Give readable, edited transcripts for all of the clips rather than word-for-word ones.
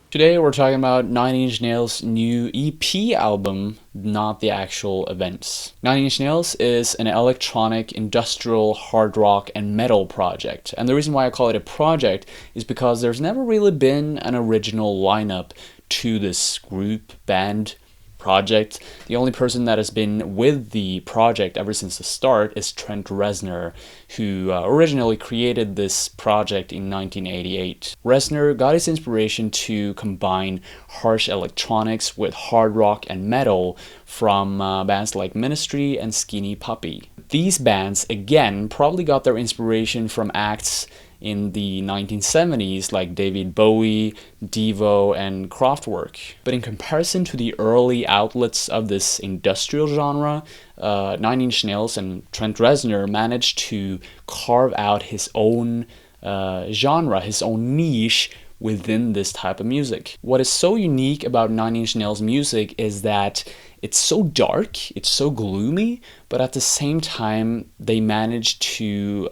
Today we're talking about Nine Inch Nails' new EP album, not the actual events. Nine Inch Nails is an electronic, industrial, hard rock, and metal project. And the reason why I call it a project is because there's never really been an original lineup to this group, band, project. The only person that has been with the project ever since the start is Trent Reznor, who originally created this project in 1988. Reznor got his inspiration to combine harsh electronics with hard rock and metal from bands like Ministry and Skinny Puppy. These bands, again, probably got their inspiration from acts in the 1970s like David Bowie, Devo, and Kraftwerk. But in comparison to the early outlets of this industrial genre, Nine Inch Nails and Trent Reznor managed to carve out his own genre, his own niche within this type of music. What is so unique about Nine Inch Nails music is that it's so dark, it's so gloomy, but at the same time, they manage to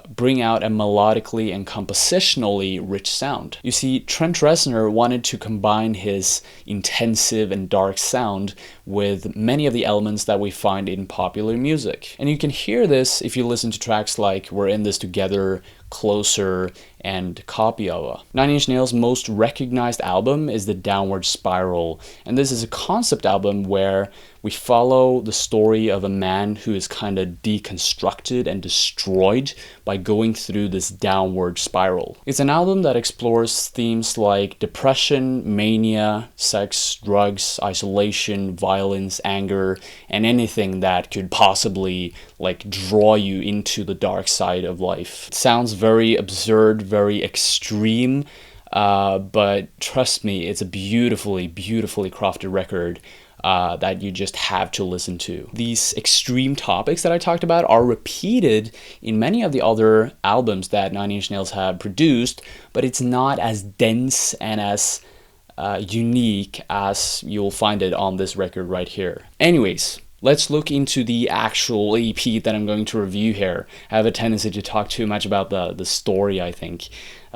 bring out a melodically and compositionally rich sound. You see, Trent Reznor wanted to combine his intensive and dark sound with many of the elements that we find in popular music. And you can hear this if you listen to tracks like We're in This Together, Closer, and Copy-Ova. Nine Inch Nails' most recognized album is The Downward Spiral, and this is a concept album where we follow the story of a man who is kind of deconstructed and destroyed by going through this downward spiral. It's an album that explores themes like depression, mania, sex, drugs, isolation, violence, anger, and anything that could possibly draw you into the dark side of life. It sounds very absurd, very extreme, but trust me, it's a beautifully, beautifully crafted record that you just have to listen to. These extreme topics that I talked about are repeated in many of the other albums that Nine Inch Nails have produced, but it's not as dense and as unique as you'll find it on this record right here. Anyways, let's look into the actual EP that I'm going to review here. I have a tendency to talk too much about the story, I think,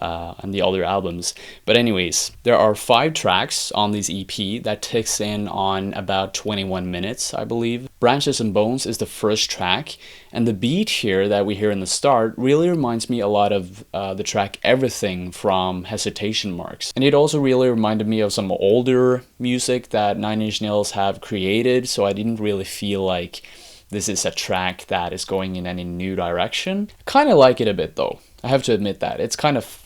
and the other albums. But anyways, there are 5 tracks on this EP that ticks in on about 21 minutes, I believe. Branches and Bones is the first track, and the beat here that we hear in the start really reminds me a lot of the track Everything from Hesitation Marks. And it also really reminded me of some older music that Nine Inch Nails have created, so I didn't really feel like this is a track that is going in any new direction. Kind of like it a bit though. I have to admit that. It's kind of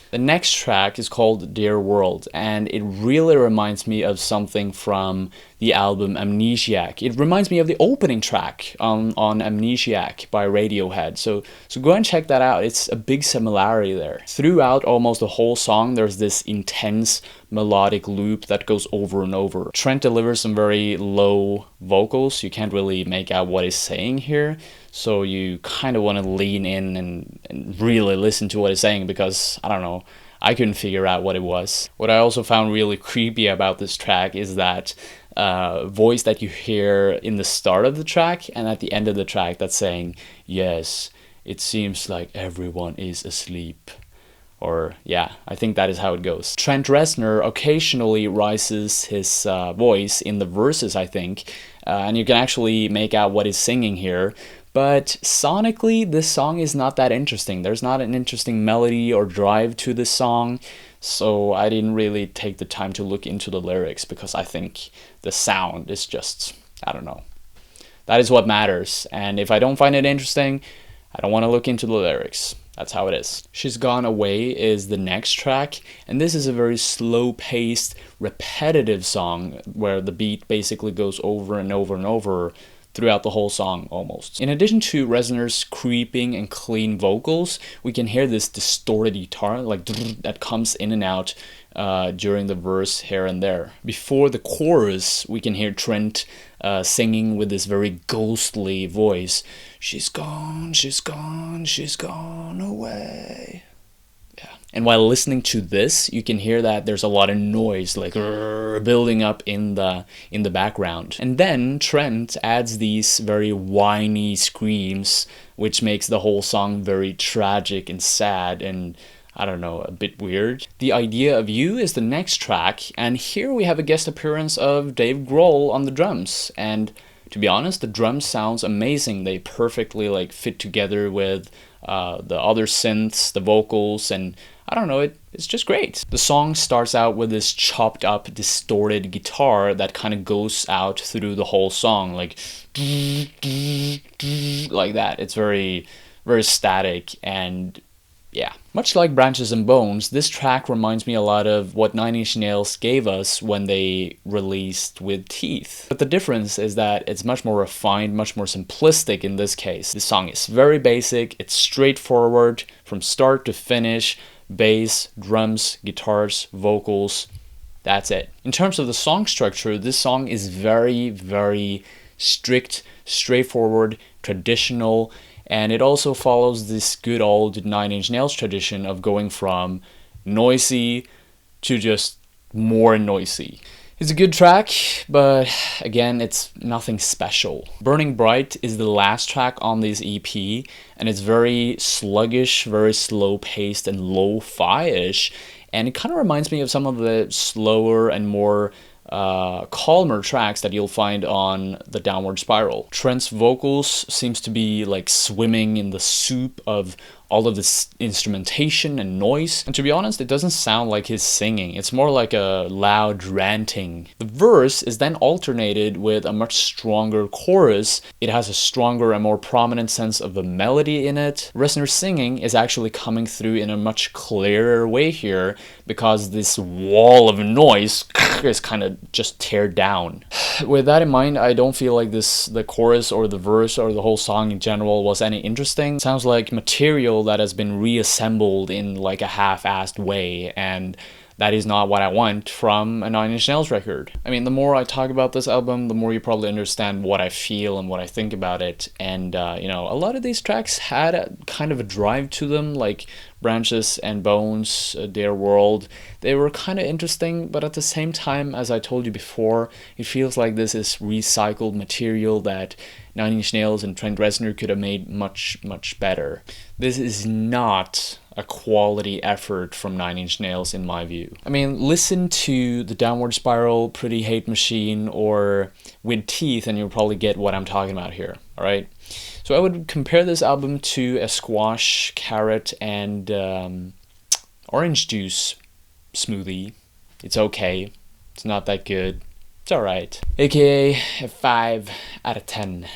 the next track is called Dear World, and it really reminds me of something from the album Amnesiac. It reminds me of the opening track on Amnesiac by Radiohead. So go and check that out. It's a big similarity there. Throughout almost the whole song, there's this intense melodic loop that goes over and over. Trent delivers some very low vocals. You can't really make out what he's saying here. So you kind of want to lean in and really listen to what he's saying because, I don't know, I couldn't figure out what it was. What I also found really creepy about this track is that voice that you hear in the start of the track and at the end of the track that's saying, yes, it seems like everyone is asleep. Or, yeah, I think that is how it goes. Trent Reznor occasionally rises his voice in the verses, I think, and you can actually make out what he's singing here. But sonically, this song is not that interesting. There's not an interesting melody or drive to this song, so I didn't really take the time to look into the lyrics because I think the sound is just, I don't know. That is what matters, and if I don't find it interesting, I don't want to look into the lyrics. That's how it is. She's Gone Away is the next track, and this is a very slow-paced, repetitive song where the beat basically goes over and over and over throughout the whole song almost. In addition to Reznor's creeping and clean vocals, we can hear this distorted guitar that comes in and out during the verse here and there. Before the chorus, we can hear Trent singing with this very ghostly voice. She's gone, she's gone, she's gone away. Yeah. And while listening to this, you can hear that there's a lot of noise building up in the background. And then Trent adds these very whiny screams, which makes the whole song very tragic and sad and I don't know, a bit weird. The Idea of You is the next track, and here we have a guest appearance of Dave Grohl on the drums. And to be honest, the drums sounds amazing. They perfectly like fit together with the other synths, the vocals, and I don't know, it's just great. The song starts out with this chopped up, distorted guitar that kind of goes out through the whole song, like that. It's very, very static, and yeah. Much like Branches and Bones, this track reminds me a lot of what Nine Inch Nails gave us when they released With Teeth. But the difference is that it's much more refined, much more simplistic in this case. The song is very basic, it's straightforward from start to finish, bass, drums, guitars, vocals, that's it. In terms of the song structure, this song is very, very strict, straightforward, traditional, and it also follows this good old Nine Inch Nails tradition of going from noisy to just more noisy. It's a good track, but again, it's nothing special. Burning Bright is the last track on this EP, and it's very sluggish, very slow-paced, and lo-fi-ish, and it kind of reminds me of some of the slower and more calmer tracks that you'll find on the Downward Spiral. Trent's vocals seems to be like swimming in the soup of all of this instrumentation and noise, and to be honest, it doesn't sound like he's singing. It's more like a loud ranting. The verse is then alternated with a much stronger chorus. It has a stronger and more prominent sense of the melody in it. Reznor's singing is actually coming through in a much clearer way here, because this wall of noise is kind of just teared down. With that in mind, I don't feel like the chorus or the verse or the whole song in general was any interesting. It sounds like material that has been reassembled in like a half-assed way, and that is not what I want from a Nine Inch Nails record. I mean, the more I talk about this album, the more you probably understand what I feel and what I think about it. And, you know, a lot of these tracks had a kind of a drive to them, like Branches and Bones, Their World. They were kind of interesting, but at the same time, as I told you before, it feels like this is recycled material that Nine Inch Nails and Trent Reznor could have made much, much better. This is not a quality effort from Nine Inch Nails in my view. I mean, listen to the Downward Spiral, Pretty Hate Machine, or With Teeth, and you'll probably get what I'm talking about here, alright? So I would compare this album to a squash, carrot, and orange juice smoothie. It's okay. It's not that good. It's alright. AKA a 5 out of 10.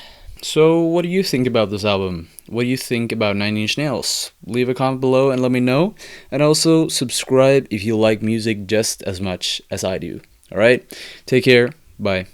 So what do you think about this album? What do you think about Nine Inch Nails? Leave a comment below and let me know. And also subscribe if you like music just as much as I do. Alright? Take care. Bye.